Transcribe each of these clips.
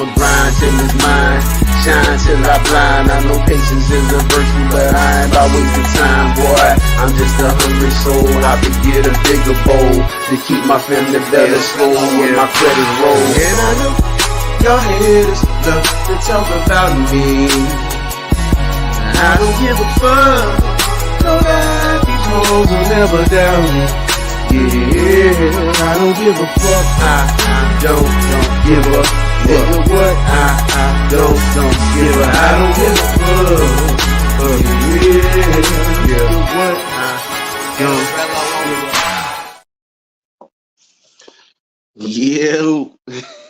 I'ma grind till it's mine, shine till I blind. I know patience is a virtue, but I ain't about wasting time, boy. I'm just a hungry soul, I could get a bigger bowl to keep my family better slow when my credit roll. And I know y'all haters love to talk about me. I don't give a fuck, know that these hoes will never doubt me. Yeah, I don't give a fuck, I don't give a fuck. Nigga, what? I don't give a, I don't give a fuck. Yeah, what? I don't. Yo,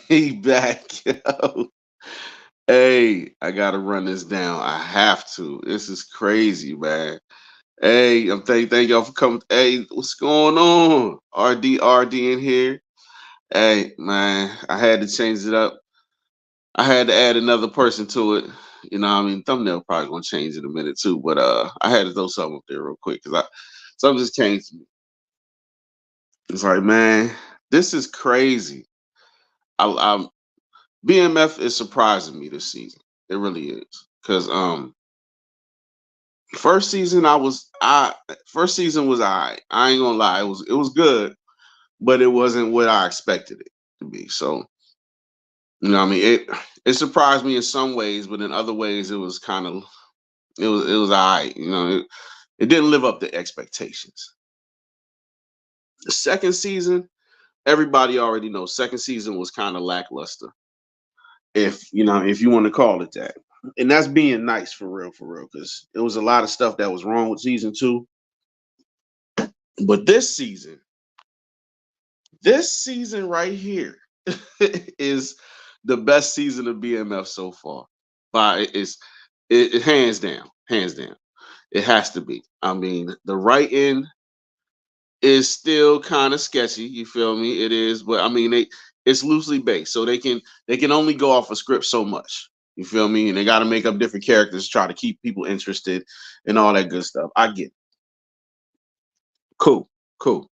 he back, yo. Hey, I gotta run this down. I have to. This is crazy, man. Hey, I'm thank y'all for coming. Hey, what's going on? RD in here. Hey, man, I had to change it up. I had to add another person to it. You know what I mean? Thumbnail probably gonna change in a minute too, but I had to throw something up there real quick because something just came to me. It's like, man, this is crazy. I'm BMF is surprising me this season. It really is. Cause first season first season was I ain't gonna lie, it was good, but it wasn't what I expected it to be. So, you know what I mean? It surprised me in some ways, but in other ways it was kind of it was all right. You know, it didn't live up to expectations. The second season, everybody already knows. Second season was kind of lackluster, if you know, if you want to call it that. And that's being nice for real, because it was a lot of stuff that was wrong with season 2. But this season right here is the best season of BMF so far. By it hands down, hands down. It has to be. I mean, the writing is still kind of sketchy. You feel me? It is, but I mean, it's loosely based, so they can only go off a script so much. You feel me? And they got to make up different characters to try to keep people interested and all that good stuff. I get it. Cool, cool.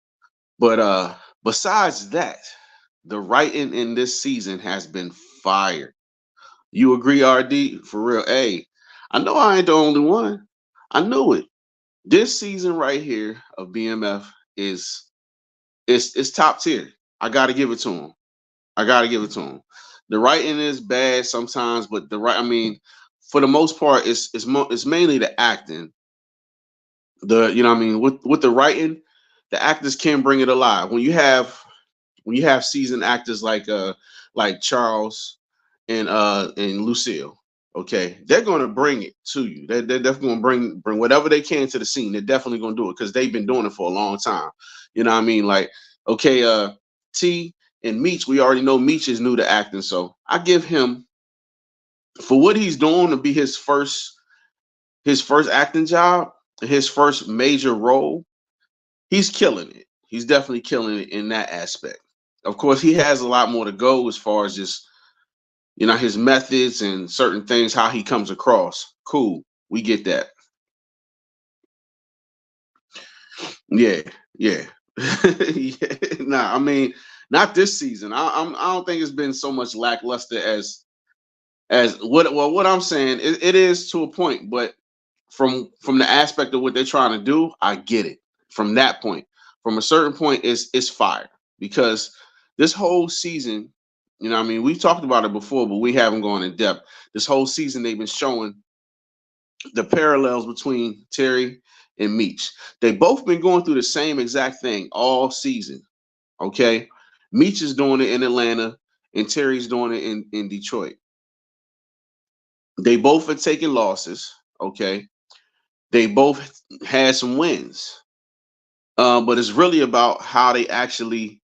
But besides that, the writing in this season has been fire. You agree, RD? For real? Hey, I know I ain't the only one. I knew it. This season right here of BMF is it's top tier. I gotta give it to him. I gotta give it to him. The writing is bad sometimes, but I mean, for the most part, it's mainly the acting. You know what I mean, with the writing, the actors can bring it alive. When you have seasoned actors like Charles and Lucille, okay, they're gonna bring it to you. They're definitely gonna bring whatever they can to the scene. They're definitely gonna do it because they've been doing it for a long time. You know what I mean? Like, okay, T and Meech, we already know Meech is new to acting, so I give him for what he's doing to be his first acting job, his first major role. He's killing it. He's definitely killing it in that aspect. Of course, he has a lot more to go as far as just, you know, his methods and certain things, how he comes across. Cool. We get that. Yeah, yeah. Yeah. Nah, I mean, not this season. I don't think it's been so much lackluster as what I'm saying. It is to a point, but from the aspect of what they're trying to do, I get it. From that point, from a certain point, it's fire because this whole season, you know, what I mean, we've talked about it before, but we haven't gone in depth. This whole season, they've been showing the parallels between Terry and Meech. They've both been going through the same exact thing all season. Okay, Meech is doing it in Atlanta, and Terry's doing it in Detroit. They both are taking losses. Okay, they both had some wins, but it's really about how they actually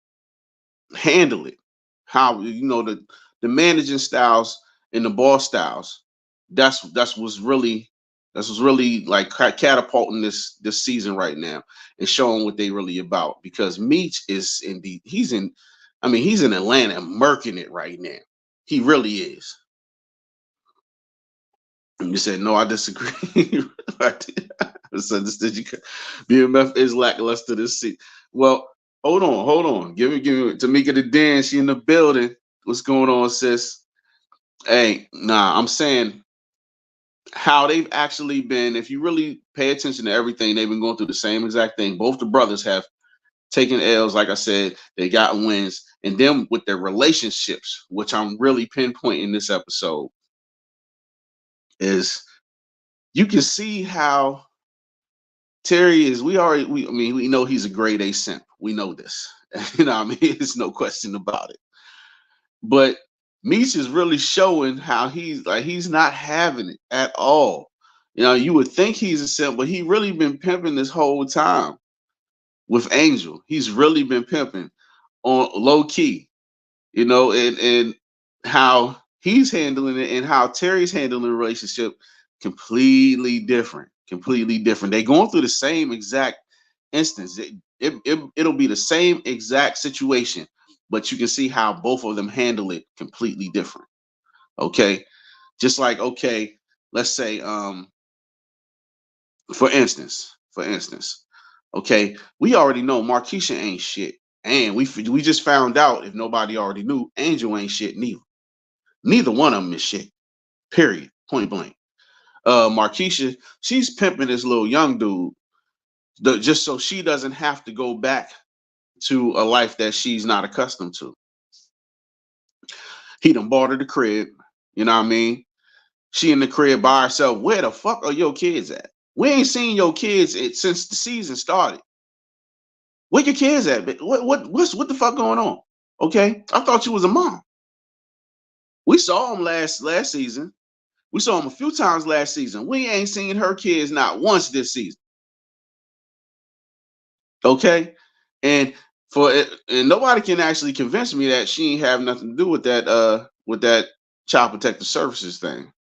handle it. How, you know, the managing styles and the boss styles. That's what's really like catapulting this season right now and showing what they really about. Because Meech is indeed he's in Atlanta murking it right now. He really is. And you said no, I disagree. So BMF is lackluster this season. Well, hold on. Give me Tamika the Dan. She in the building. What's going on, sis? Hey, nah, I'm saying how they've actually been. If you really pay attention to everything, they've been going through the same exact thing. Both the brothers have taken L's, like I said, they got wins, and then with their relationships, which I'm really pinpointing this episode, is you can see how Terry is. I mean, we know he's a grade A simp. We know this. You know, what I mean, there's no question about it. But Meech is really showing how he's not having it at all. You know, you would think he's a simp, but he really been pimping this whole time with Angel. He's really been pimping on low key, you know, and how he's handling it and how Terry's handling the relationship completely different. Completely different. They going through the same exact instance. It'll be the same exact situation, but you can see how both of them handle it completely different. Okay. Just like, okay, let's say, for instance, okay, we already know Markeisha ain't shit. And we just found out, if nobody already knew, Angel ain't shit neither. Neither one of them is shit. Period. Point blank. Markeisha, she's pimping this little young dude, just so she doesn't have to go back to a life that she's not accustomed to. He done bought her the crib. You know what I mean? She in the crib by herself. Where the fuck are your kids at? We ain't seen your kids since the season started. Where your kids at? What the fuck going on? Okay, I thought you was a mom. We saw him last season. We saw him a few times last season. We ain't seen her kids not once this season. Okay, and and nobody can actually convince me that she ain't have nothing to do with that child protective services thing.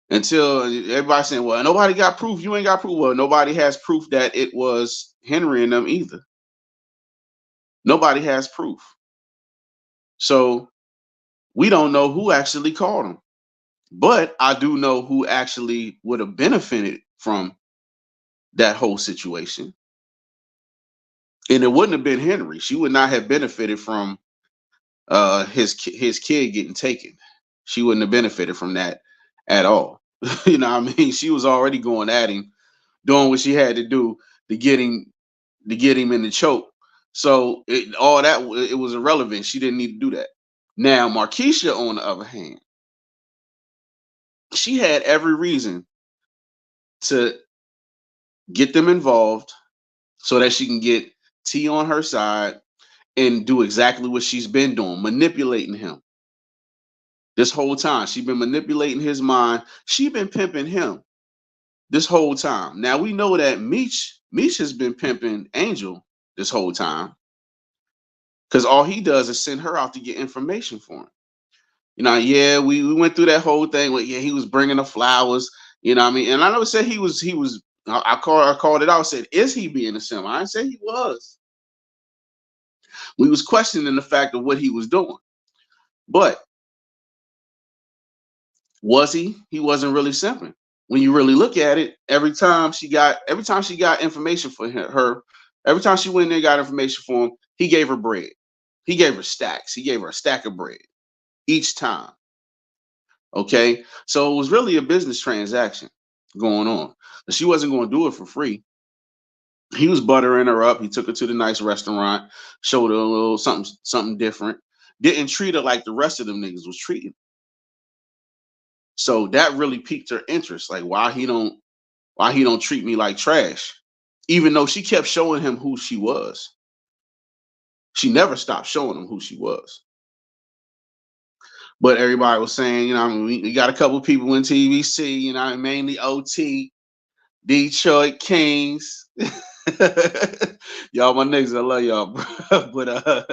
Until everybody saying, well, nobody got proof. You ain't got proof. Well, nobody has proof that it was Henry and them either. Nobody has proof. So we don't know who actually called him. But I do know who actually would have benefited from that whole situation. And it wouldn't have been Henry. She would not have benefited from his kid getting taken. She wouldn't have benefited from that at all. You know what I mean? She was already going at him, doing what she had to do to get him in the choke. So all that, it was irrelevant. She didn't need to do that. Now, Markeisha, on the other hand, she had every reason to get them involved so that she can get T on her side and do exactly what she's been doing, manipulating him. This whole time, she's been manipulating his mind. She's been pimping him this whole time. Now we know that Meech has been pimping Angel this whole time because all he does is send her out to get information for him. You know, yeah, we went through that whole thing. Where, yeah, he was bringing the flowers. You know what I mean? And I never said he was. I called it out. Said, is he being a simp? I didn't say he was. We was questioning the fact of what he was doing, but was he? He wasn't really simping. When you really look at it, every time she got information for her, every time she went in there and got information for him, he gave her bread. He gave her stacks. He gave her a stack of bread each time. Okay, so it was really a business transaction going on. But she wasn't going to do it for free. He was buttering her up. He took her to the nice restaurant, showed her a little something different. Didn't treat her like the rest of them niggas was treating. So that really piqued her interest. Like why he don't treat me like trash, even though she kept showing him who she was. She never stopped showing him who she was. But everybody was saying, you know, I mean, we got a couple people in TVC, you know, mainly OT, Detroit Kings. Y'all, my niggas, I love y'all, bro. But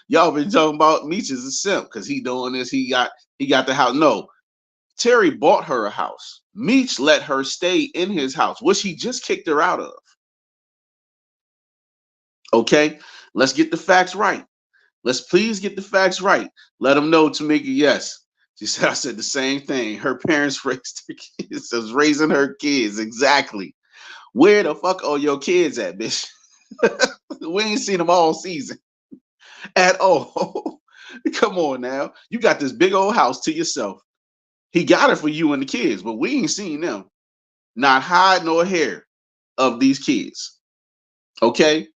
y'all been talking about Meech as a simp because he doing this. He got the house. No, Terry bought her a house. Meech let her stay in his house, which he just kicked her out of. Okay, let's get the facts right. Let's please get the facts right. Let them know, Tamika, yes. She said, I said the same thing. Her parents raised her kids. Was raising her kids. Exactly. Where the fuck are your kids at, bitch? We ain't seen them all season at all. Come on now. You got this big old house to yourself. He got it for you and the kids, but we ain't seen them. Not hide nor hair of these kids. Okay?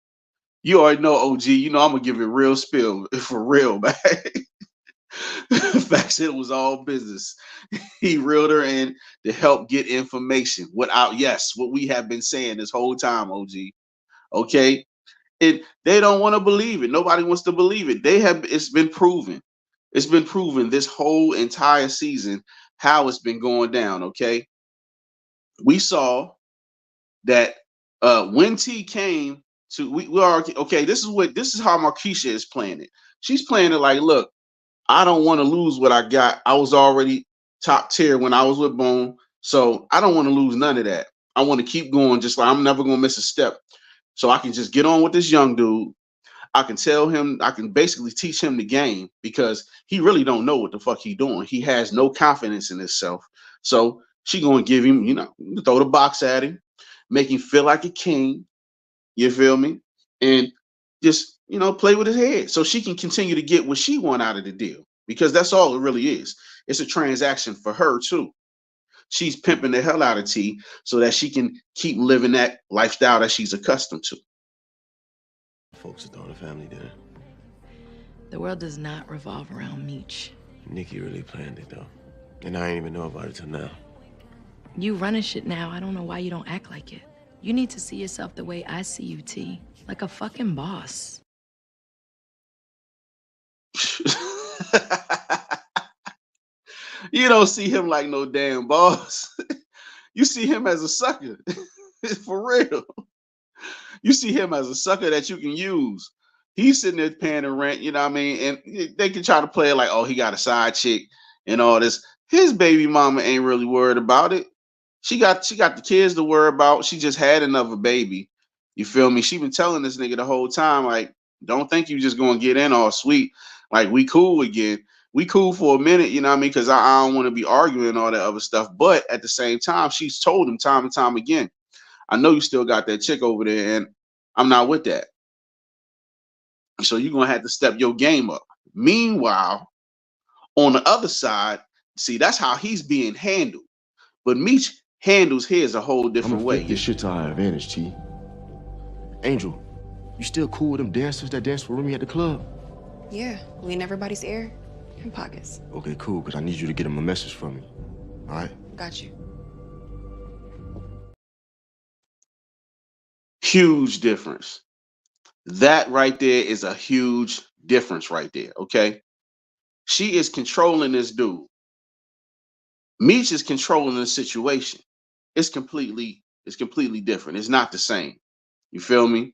You already know, OG. You know I'm gonna give it real spill for real, man. Facts, it was all business. He reeled her in to help get information. Without, yes, what we have been saying this whole time, OG. Okay? They don't want to believe it. Nobody wants to believe it. It's been proven. It's been proven this whole entire season how it's been going down. Okay. We saw that when T came to we are okay, this is how Markeisha is playing it. She's playing it like, look, I don't want to lose what I got. I was already top tier when I was with Bone. So I don't want to lose none of that. I want to keep going, just like I'm never gonna miss a step. So I can just get on with this young dude. I can tell him, I can basically teach him the game because he really don't know what the fuck he doing. He has no confidence in himself. So she gonna give him, throw the box at him, make him feel like a king. You feel me? And just, play with his head so she can continue to get what she want out of the deal. Because that's all it really is. It's a transaction for her too. She's pimping the hell out of T so that she can keep living that lifestyle that she's accustomed to. Folks are throwing a family dinner. The world does not revolve around Meech. Nikki really planned it, though. And I ain't even know about it till now. You running shit now. I don't know why you don't act like it. You need to see yourself the way I see you, T. Like a fucking boss. You don't see him like no damn boss. You see him as a sucker. For real. You see him as a sucker that you can use. He's sitting there paying the rent, you know what I mean? And they can try to play it like, oh, he got a side chick and all this. His baby mama ain't really worried about it. She got the kids to worry about. She just had another baby. You feel me? She been telling this nigga the whole time, like, don't think you just gonna get in all sweet. Like, we cool again. We cool for a minute, you know what I mean? Because I don't want to be arguing and all that other stuff. But at the same time, she's told him time and time again, I know you still got that chick over there, and I'm not with that. So you're gonna have to step your game up. Meanwhile, on the other side, see, that's how he's being handled. But Meech handles his a whole different I'm way. gonna flip this shit to our advantage, T. Angel, you still cool with them dancers that danced for Remy at the club? Yeah, we in everybody's ear and pockets. Okay, cool, because I need you to get them a message from me. All right? Got you. Huge difference. That right there is a huge difference right there, okay? She is controlling this dude. Meech is controlling the situation. It's completely different. It's not the same. You feel me?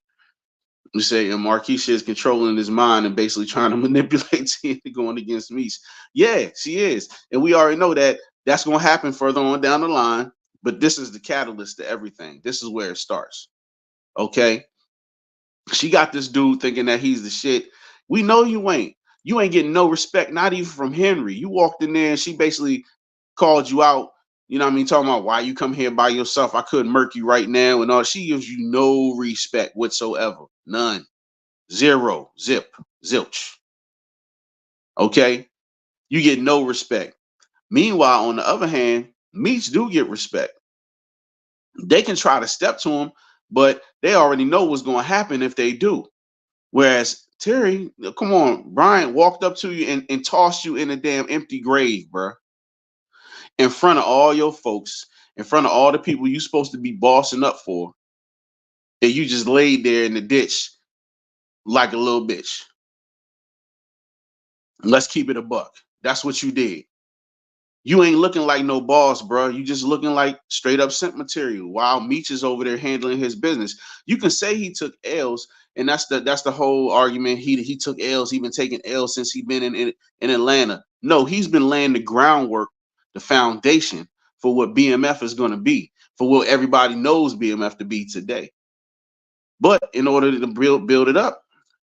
You say, and Markeisha is controlling his mind and basically trying to manipulate T going against Meech. Yeah, she is. And we already know that that's going to happen further on down the line. But this is the catalyst to everything. This is where it starts. Okay? She got this dude thinking that he's the shit. We know you ain't. You ain't getting no respect, not even from Henry. You walked in there and she basically called you out. You know what I mean? Talking about why you come here by yourself. I couldn't murk you right now and all. She gives you no respect whatsoever. None. Zero. Zip. Zilch. Okay? You get no respect. Meanwhile, on the other hand, Meech do get respect. They can try to step to him, but they already know what's going to happen if they do. Whereas Terry, come on, Brian walked up to you and tossed you in a damn empty grave, bro. In front of all your folks, in front of all the people you supposed to be bossing up for. And you just laid there in the ditch like a little bitch. Let's keep it a buck. That's what you did. You ain't looking like no boss, bro. You just looking like straight up Simp material while Meech is over there handling his business. You can say he took L's, and that's the whole argument. He took L's. He been taking L's since he been in Atlanta. No, he's been laying the groundwork, the foundation for what BMF is going to be, for what everybody knows BMF to be today. But in order to build it up,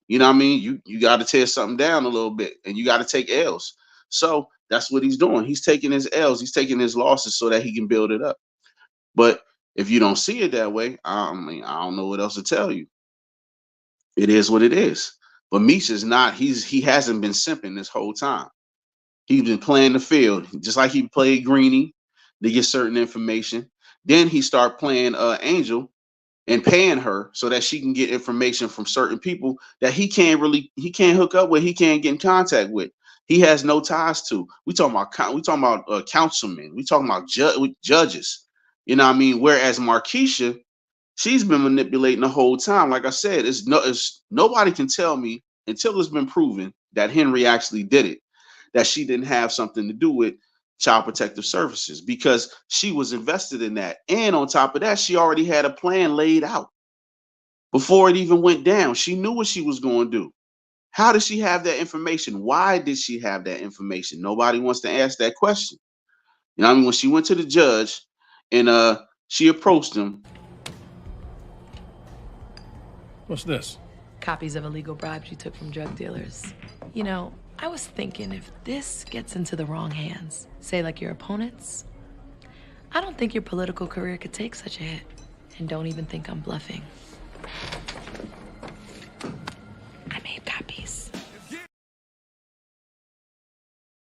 you know what I mean? You got to tear something down a little bit, and you got to take L's. So that's what he's doing. He's taking his L's. He's taking his losses so that he can build it up. But if you don't see it that way, I mean, I don't know what else to tell you. It is what it is. But Meech is not. He hasn't been simping this whole time. He's been playing the field, just like he played Greenie to get certain information. Then he start playing Angel and paying her so that she can get information from certain people that he can't hook up with, he can't get in contact with. He has no ties to. We talking about councilmen. We talking about judges. You know what I mean? Whereas Markeisha, she's been manipulating the whole time. Like I said, it's nobody can tell me until it's been proven that Henry actually did it, that she didn't have something to do with Child Protective Services, because she was invested in that. And on top of that, she already had a plan laid out before it even went down. She knew what she was going to do. How did she have that information? Why did she have that information? Nobody wants to ask that question. You know what I mean? When she went to the judge and she approached him. What's this? Copies of illegal bribes you took from drug dealers. You know, I was thinking if this gets into the wrong hands, say like your opponents, I don't think your political career could take such a hit. And don't even think I'm bluffing. I made copies.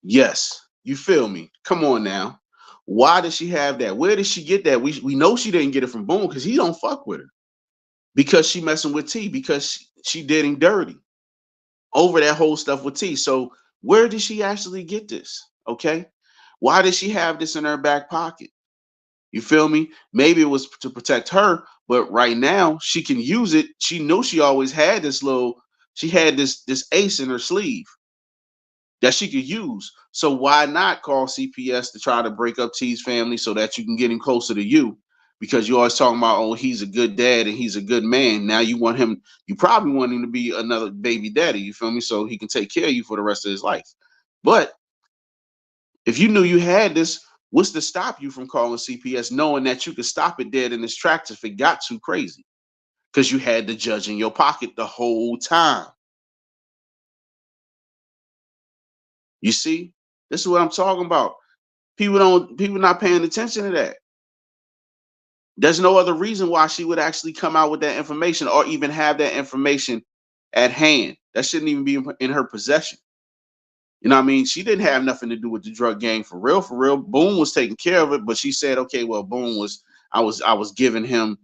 Yes, you feel me? Come on now. Why did she have that? Where did she get that? We know she didn't get it from Boone because he don't fuck with her. Because she messing with T, because she did him dirty over that whole stuff with T. So where did she actually get this? Okay. Why did she have this in her back pocket? You feel me? Maybe it was to protect her, but right now she can use it. She knew she always had she had this ace in her sleeve that she could use. So why not call CPS to try to break up T's family so that you can get him closer to you? Because you always talking about, oh, he's a good dad and he's a good man. Now you probably want him to be another baby daddy, you feel me? So he can take care of you for the rest of his life. But if you knew you had this, what's to stop you from calling CPS, knowing that you could stop it dead in its tracks if it got too crazy? Because you had the judge in your pocket the whole time. You see, this is what I'm talking about. People not paying attention to that. There's no other reason why she would actually come out with that information or even have that information at hand. That shouldn't even be in her possession. You know what I mean? She didn't have nothing to do with the drug gang for real, for real. Boone was taking care of it, but she said, okay, well, I was giving him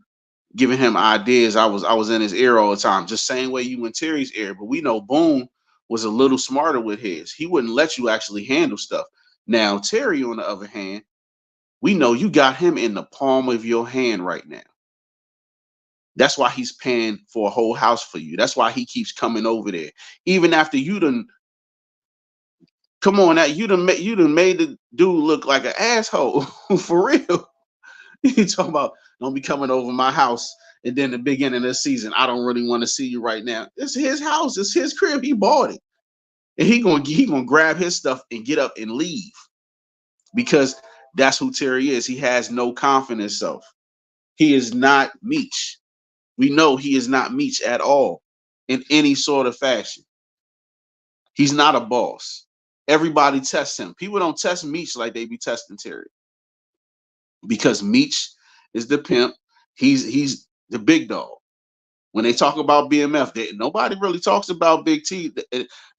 ideas. I was in his ear all the time, just same way you in Terry's ear. But we know Boone was a little smarter with his. He wouldn't let you actually handle stuff. Now, Terry, on the other hand, we know you got him in the palm of your hand right now. That's why he's paying for a whole house for you. That's why he keeps coming over there. Even after you done, come on now, you done made the dude look like an asshole. For real. You talking about, don't be coming over my house. And then the beginning of the season, I don't really want to see you right now. It's his house. It's his crib. He bought it. And he gonna grab his stuff and get up and leave. Because that's who Terry is. He has no confidence in himself. He is not Meech. We know he is not Meech at all in any sort of fashion. He's not a boss. Everybody tests him. People don't test Meech like they be testing Terry. Because Meech is the pimp. He's the big dog. When they talk about BMF, nobody really talks about Big T.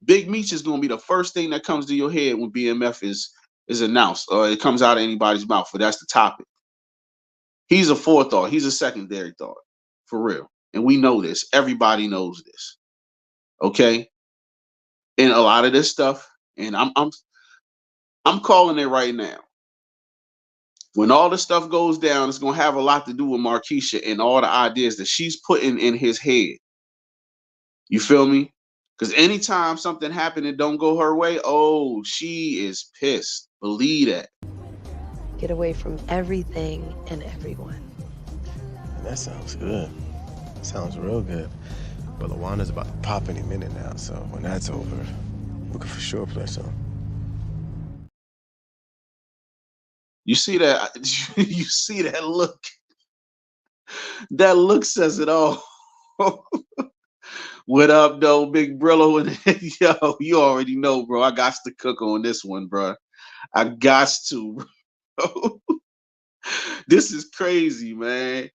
Big Meech is going to be the first thing that comes to your head when BMF is announced or it comes out of anybody's mouth. But that's the topic. He's a forethought. He's a secondary thought, for real. And we know this. Everybody knows this. Okay. And a lot of this stuff, and I'm calling it right now. When all this stuff goes down, it's gonna have a lot to do with Markeisha and all the ideas that she's putting in his head. You feel me? Because anytime something happened and don't go her way, oh, she is pissed. Believe that. Get away from everything and everyone. That sounds good. Sounds real good. But Lawana's about to pop any minute now, so when that's over, we can for sure play some. You see that? You see that look? That look says it all. What up, though, Big Brillo? And yo, you already know, bro. I got to cook on this one, bro. I got to, bro. This is crazy, man.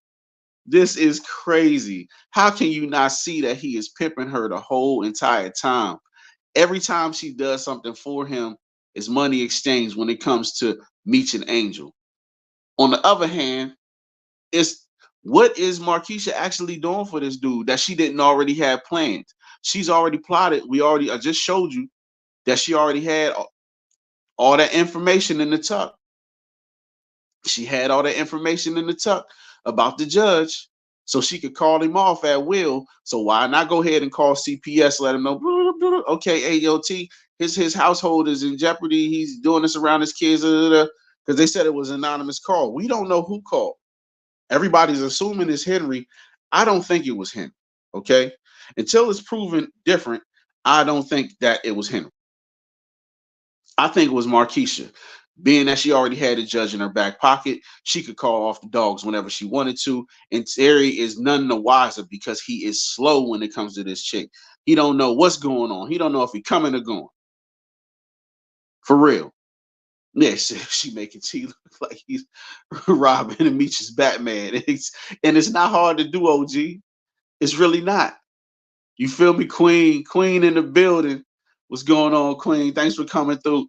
This is crazy. How can you not see that he is pimping her the whole entire time? Every time she does something for him is money exchange when it comes to Meech and Angel. On the other hand, it's what is Markeisha actually doing for this dude that she didn't already have planned? She's already plotted. I just showed you that she already had all that information in the tuck. She had all that information in the tuck about the judge, so she could call him off at will. So why not go ahead and call CPS, let him know, okay, AOT, his household is in jeopardy. He's doing this around his kids, because they said it was an anonymous call. We don't know who called. Everybody's assuming it's Henry. I don't think it was Henry. Okay, until it's proven different, I don't think that it was Henry. I think it was Markeisha. Being that she already had a judge in her back pocket, she could call off the dogs whenever she wanted to. And Terry is none the wiser because he is slow when it comes to this chick. He don't know what's going on. He don't know if he coming or going. For real. Yeah, she making T look like he's Robin and Meech's Batman. And it's not hard to do, OG. It's really not. You feel me, Queen? Queen in the building. What's going on, Queen? Thanks for coming through.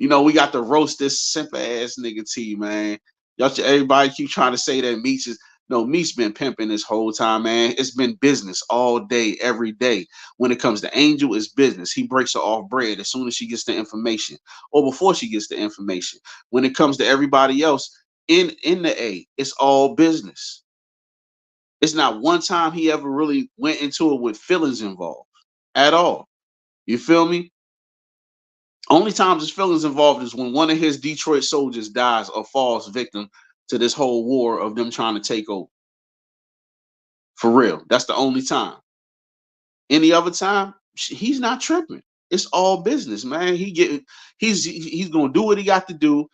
We got to roast this simp ass nigga T, man. Everybody keep trying to say that Meech is no Meech been pimping this whole time, man. It's been business all day, every day. When it comes to Angel, it's business. He breaks her off bread as soon as she gets the information, or before she gets the information. When it comes to everybody else in the A, it's all business. It's not one time he ever really went into it with feelings involved at all. You feel me? Only times his feelings involved is when one of his Detroit soldiers dies or falls victim to this whole war of them trying to take over. For real. That's the only time. Any other time, he's not tripping. It's all business, man. He's gonna do what he got to do,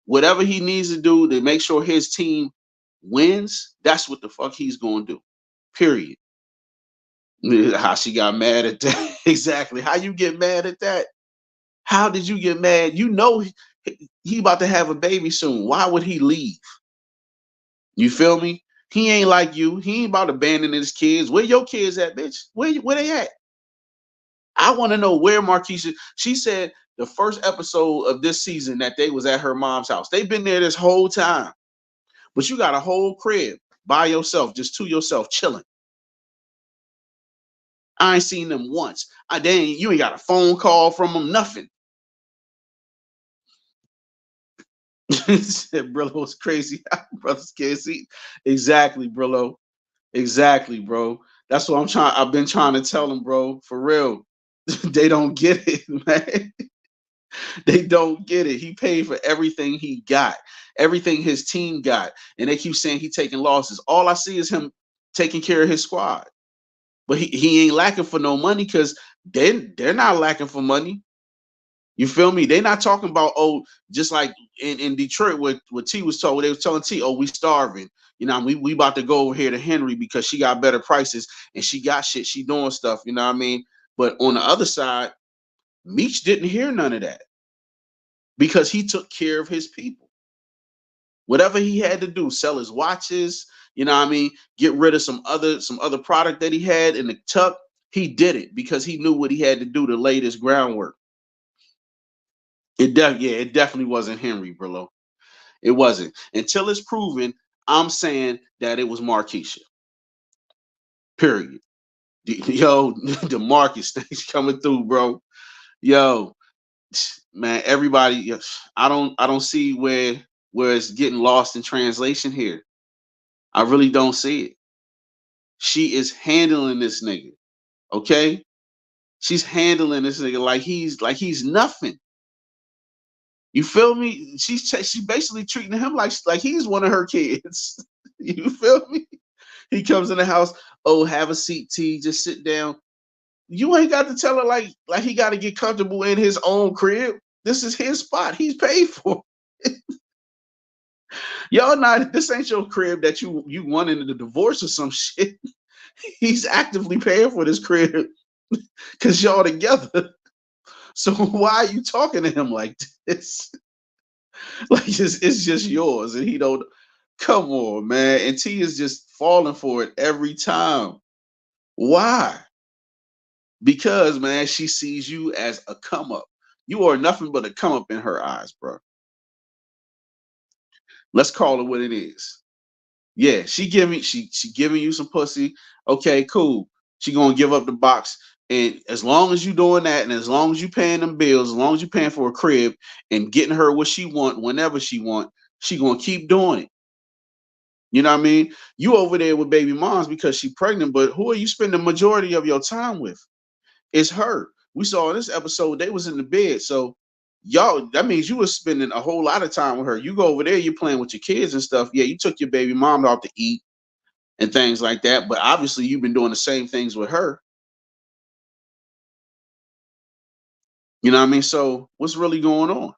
whatever he needs to do to make sure his team wins. That's what the fuck he's gonna do. Period. How she got mad at that. Exactly. How you get mad at that? How did you get mad? He about to have a baby soon. Why would he leave? You feel me? He ain't like you. He ain't about abandoning his kids. Where your kids at, bitch? Where they at? I want to know where Markeisha. She said the first episode of this season that they was at her mom's house. They've been there this whole time. But you got a whole crib by yourself, just to yourself, chilling. I ain't seen them once. You ain't got a phone call from them, nothing. Said Brillo's crazy. Brothers can't see. Exactly, Brillo. Exactly, bro. That's what I've been trying to tell them, bro. For real. They don't get it, man. They don't get it. He paid for everything he got, everything his team got. And they keep saying he taking losses. All I see is him taking care of his squad. But he ain't lacking for no money because they're not lacking for money. You feel me? They're not talking about, just like in Detroit what T was told. They was telling T, we starving. We about to go over here to Henry because she got better prices and she got shit. She doing stuff. You know what I mean? But on the other side, Meech didn't hear none of that because he took care of his people. Whatever he had to do, sell his watches. You know what I mean? Get rid of some other product that he had in the tuck. He did it because he knew what he had to do to lay this groundwork. It definitely wasn't Henry, bro. It wasn't. Until it's proven, I'm saying that it was Markeisha. Period. Yo, DeMarcus things coming through, bro. Yo, man, everybody. I don't see where it's getting lost in translation here. I really don't see it. She is handling this nigga. Okay, she's handling this nigga like he's nothing. You feel me? She's basically treating him like he's one of her kids. You feel me? He comes in the house. Have a seat, T. Just sit down. You ain't got to tell her like he got to get comfortable in his own crib. This is his spot. He's paid for. Y'all not. This ain't your crib that you won into the divorce or some shit. He's actively paying for this crib because y'all together. So why are you talking to him like this? Like it's just yours, and he don't. Come on, man. And T is just falling for it every time. Why? Because, man, she sees you as a come up. You are nothing but a come up in her eyes, bro. Let's call it what it is. Yeah, she giving you some pussy. Okay, cool. She gonna give up the box. And as long as you doing that, and as long as you paying them bills, as long as you paying for a crib and getting her what she want whenever she gonna keep doing it. You know what I mean? You over there with baby moms because she pregnant, but who are you spending the majority of your time with? It's her. We saw in this episode they was in the bed. So y'all, that means you was spending a whole lot of time with her. You go over there, you're playing with your kids and stuff. Yeah, you took your baby mom out to eat and things like that. But obviously you've been doing the same things with her. You know what I mean? So what's really going on?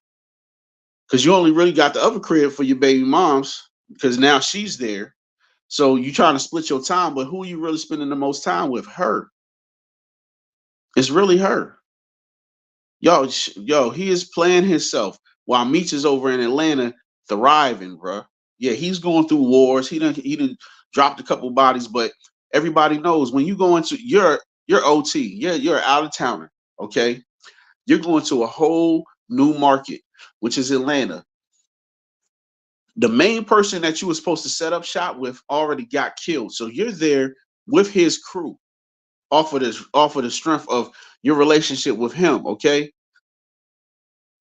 Because you only really got the other crib for your baby moms because now she's there. So you trying to split your time, but who are you really spending the most time with? Her. It's really her. Yo, he is playing himself while Meech is over in Atlanta thriving, bro. Yeah, he's going through wars. He done dropped a couple bodies, but everybody knows when you go into your OT, you're out of towner. Okay, you're going to a whole new market, which is Atlanta. The main person that you were supposed to set up shop with already got killed, so you're there with his crew off of the strength of your relationship with him. Okay,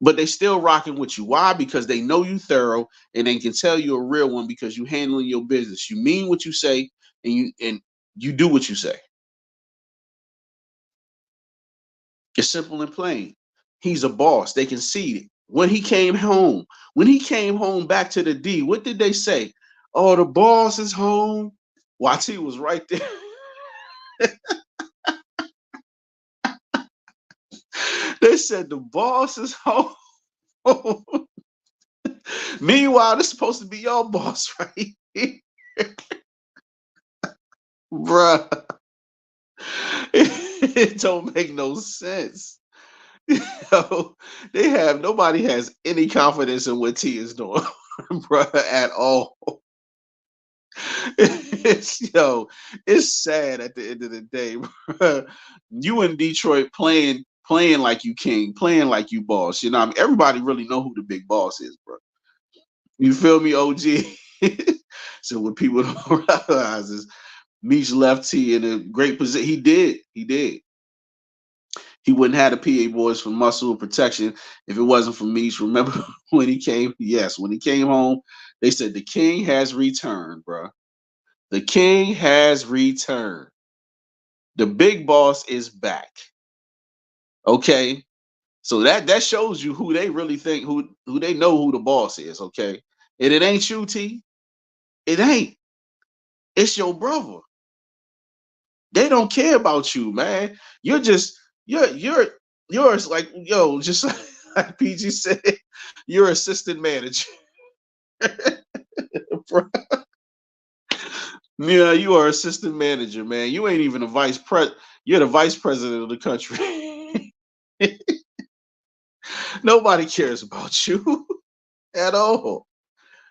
but they still rocking with you. Why? Because they know you thorough and they can tell you a real one because you handling your business. You mean what you say and you do what you say. It's simple and plain. He's a boss. They can see it. When he came home back to the D, what did they say? Oh, the boss is home. YT was right there. They said the boss is home. Meanwhile, this is supposed to be your boss, right? Bruh. It don't make no sense. Yo, nobody has any confidence in what T is doing, bruh, at all. It's sad at the end of the day, bruh. You in Detroit playing like you king, playing like you boss. You know, what I mean, everybody really know who the big boss is, bro. You feel me, OG? So what people don't realize is Meech left T in a great position. He did. He wouldn't have the PA boys for muscle protection if it wasn't for Meech. Remember when he came? Yes, when he came home, they said the king has returned, bro. The king has returned. The big boss is back. Okay, so that shows you who they really think who they know who the boss is. Okay, and it ain't you, T. It ain't. It's your brother. They don't care about you, man. You're like just like PG said, you're assistant manager. Bro. Yeah, you are assistant manager, man. You ain't even a vice pres. You're the vice president of the country. Nobody cares about you at all.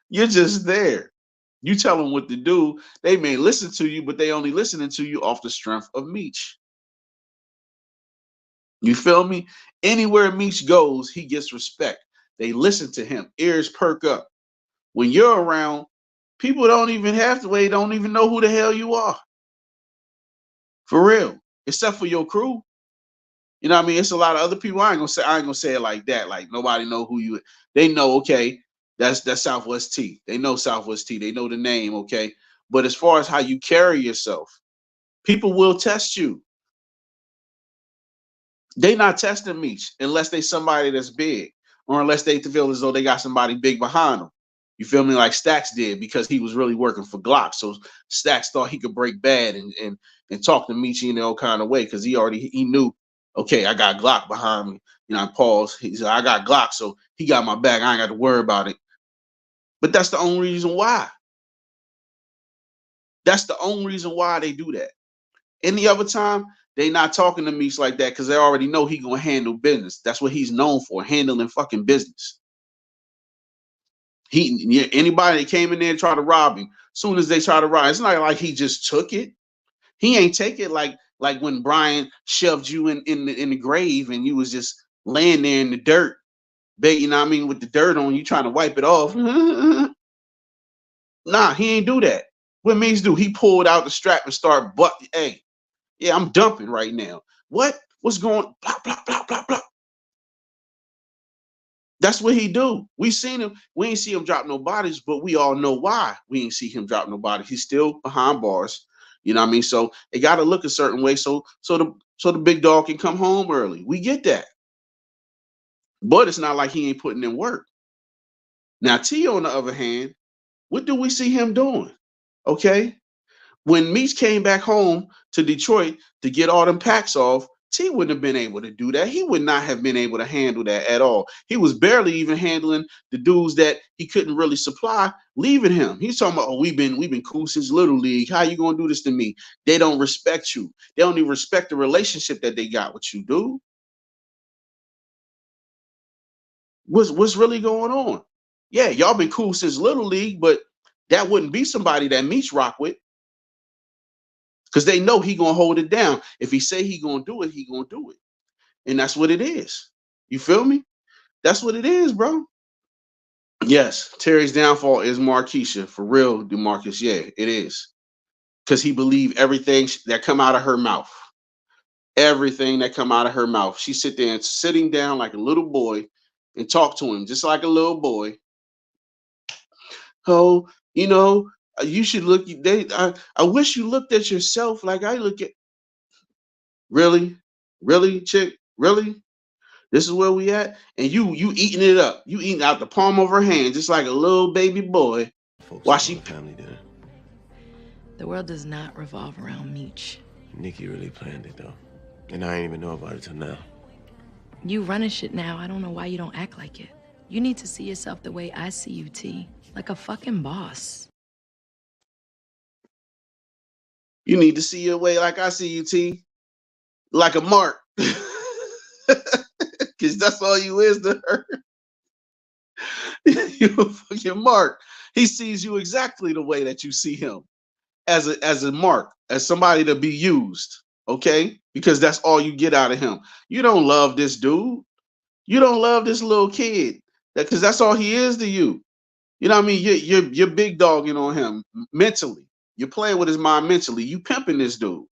You're just there. You tell them what to do. They may listen to you, but they only listening to you off the strength of Meech. You feel me? Anywhere Meech goes, he gets respect. They listen to him. Ears perk up. When you're around, people don't even have to wait, don't even know who the hell you are. For real. Except for your crew. You know what I mean? It's a lot of other people. I ain't gonna say it like that. Like nobody know who you. They know, okay, that's Southwest T. They know Southwest T. They know the name, okay. But as far as how you carry yourself, people will test you. They not testing Meech unless they somebody that's big, or unless they feel as though they got somebody big behind them. You feel me? Like Stacks did because he was really working for Glock. So Stacks thought he could break bad and talk to Meech in all kind of way because he knew, okay, I got Glock behind me. You know, I paused. He said, I got Glock, so he got my back. I ain't got to worry about it. But that's the only reason why. That's the only reason why they do that. Any other time, they not talking to Meech like that because they already know he gonna handle business. That's what he's known for, handling fucking business. Anybody that came in there and tried to rob him, soon as they try to rob, it's not like he just took it. He ain't take it like when Brian shoved you in the grave and you was just laying there in the dirt, you know what I mean, with the dirt on you trying to wipe it off. Nah, he ain't do that. What Meeks do? He pulled out the strap and started hey, yeah, I'm dumping right now. What? What's going? Blah blah blah blah blah. That's what he do. We seen him. We ain't see him drop no bodies, but we all know why we ain't see him drop no bodies. He's still behind bars. You know what I mean? So it got to look a certain way so the big dog can come home early. We get that. But it's not like he ain't putting in work. Now T, on the other hand, what do we see him doing? Okay. When Meech came back home to Detroit to get all them packs off, T wouldn't have been able to do that. He would not have been able to handle that at all. He was barely even handling the dudes that he couldn't really supply, leaving him. He's talking about, oh, we've been cool since Little League. How you gonna do this to me? They don't respect you. They don't even respect the relationship that they got with you, dude. What's really going on? Yeah, y'all been cool since Little League, but that wouldn't be somebody that Meech rock with. Because they know he gonna hold it down. If he say he gonna do it, he gonna do it. And that's what it is. You feel me? That's what it is, bro. Yes, Terry's downfall is Markeisha. For real, DeMarcus. Yeah, it is. Because he believed everything that come out of her mouth. Everything that come out of her mouth. She sit there and sitting down like a little boy and talk to him just like a little boy. Oh, you should look. I wish you looked at yourself like I look at. Really, really, chick, really. This is where we at, and you eating it up. You eating out the palm of her hand, just like a little baby boy. Folks While over she the family dinner. The world does not revolve around Meech. Nikki really planned it though, and I ain't even know about it till now. You running shit now. I don't know why you don't act like it. You need to see yourself the way I see you, T. Like a fucking boss. You need to see your way like I see you, T. Like a mark. Because that's all you is to her. You a fucking mark. He sees you exactly the way that you see him. As a mark, as somebody to be used. Okay? Because that's all you get out of him. You don't love this dude. You don't love this little kid. Because that's all he is to you. You know what I mean? You're big dogging on him mentally. You're playing with his mind mentally. You pimping this dude.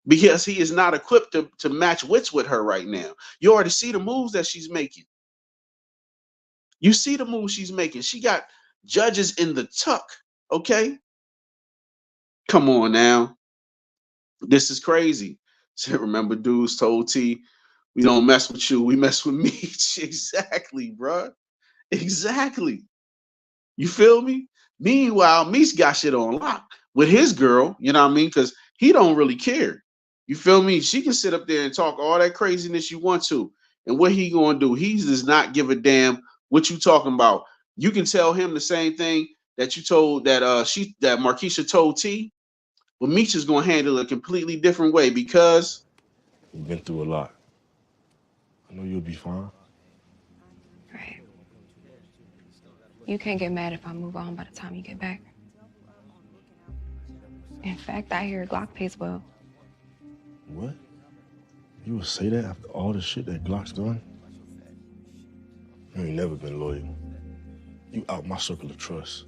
Because he is not equipped to match wits with her right now. You already see the moves that she's making. You see the moves she's making. She got judges in the tuck. Okay? Come on now. This is crazy. So remember, dudes told T, we don't mess with you. We mess with me. Exactly, bro. Exactly. You feel me? Meanwhile, Meese got shit on lock with his girl, you know what I mean? Because he don't really care. You feel me? She can sit up there and talk all that craziness you want to. And what he gonna do? He does not give a damn what you talking about. You can tell him the same thing that you told that Markeisha told T, but Misha's gonna handle it a completely different way because You've been through a lot. I know you'll be fine. Right. You can't get mad if I move on by the time you get back. In fact, I hear Glock pays well. What? You would say that after all the shit that Glock's done? You ain't never been loyal. You out my circle of trust.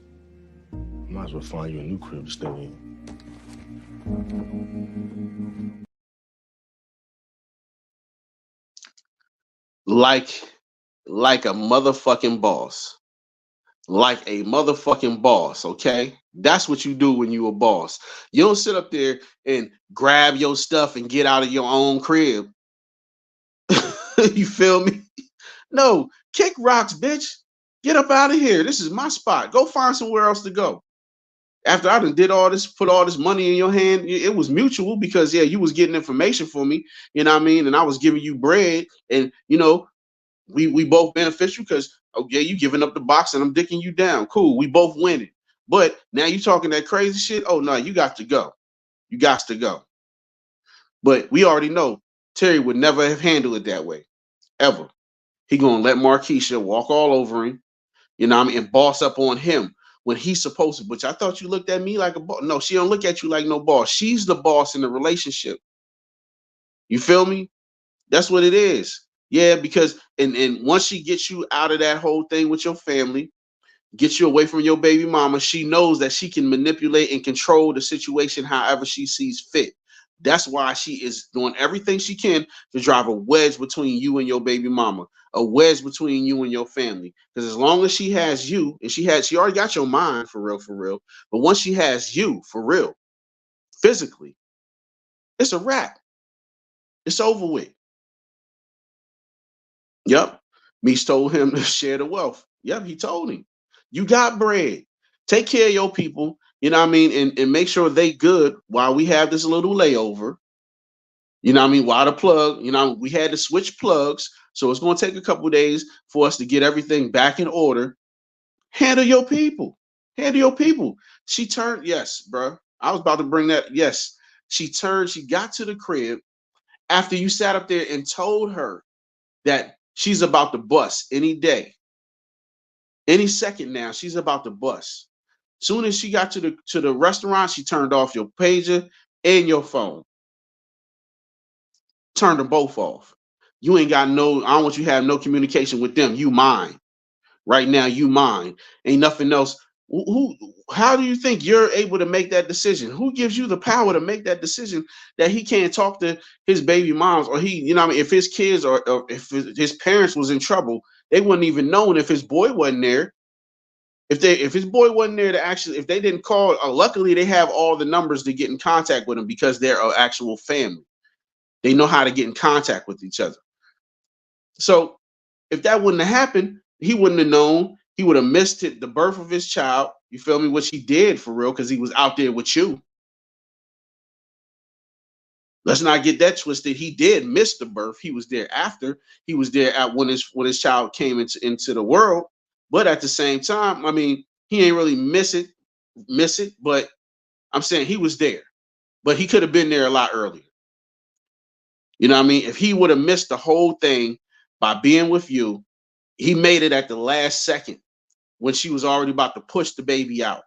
Might as well find you a new crib to stay in. like a motherfucking boss. Like a motherfucking boss, okay? That's what you do when you a boss. You don't sit up there and grab your stuff and get out of your own crib. You feel me? No, kick rocks, bitch. Get up out of here. This is my spot. Go find somewhere else to go. After I done did all this, put all this money in your hand, it was mutual because, yeah, you was getting information for me, you know what I mean? And I was giving you bread and, we both beneficial because, okay, you giving up the box and I'm dicking you down. Cool, we both winning. But now you talking that crazy shit. Oh no, you got to go. You got to go. But we already know Terry would never have handled it that way, ever. He gonna let Markeisha walk all over him. You know what I mean? And boss up on him when he's supposed to. But I thought you looked at me like a boss. No, she don't look at you like no boss. She's the boss in the relationship. You feel me? That's what it is. Yeah, because and once she gets you out of that whole thing with your family, gets you away from your baby mama, she knows that she can manipulate and control the situation however she sees fit. That's why she is doing everything she can to drive a wedge between you and your baby mama, a wedge between you and your family. Because as long as she has you, and she already got your mind for real. But once she has you for real, physically, it's a wrap. It's over with. Yep. Meech told him to share the wealth. Yep, he told him. You got bread. Take care of your people, you know what I mean, and make sure they good while we have this little layover. You know what I mean? While the plug, we had to switch plugs. So it's gonna take a couple of days for us to get everything back in order. Handle your people. Handle your people. She turned, yes, bro. I was about to bring that. Yes. She got to the crib after you sat up there and told her that she's about to bust any day, any second now. She's about to bust. Soon as she got to the restaurant, she turned off your pager and your phone. Turned them both off. You ain't got no. I don't want you to have no communication with them. You mine right now. You mine. Ain't nothing else. Who? How do you think you're able to make that decision? Who gives you the power to make that decision that he can't talk to his baby moms, or he, you know what I mean, if his kids or if his parents was in trouble, they wouldn't even know. And if his boy wasn't there, if his boy wasn't there to actually, if they didn't call, luckily they have all the numbers to get in contact with him because they're an actual family. They know how to get in contact with each other. So if that wouldn't have happened, he wouldn't have known. He would have missed it, the birth of his child. You feel me? Which he did for real because he was out there with you. Let's not get that twisted. He did miss the birth. He was there after. He was there at when his child came into the world. But at the same time, I mean, he ain't really miss it. But I'm saying he was there. But he could have been there a lot earlier. You know what I mean? If he would have missed the whole thing by being with you, he made it at the last second when she was already about to push the baby out.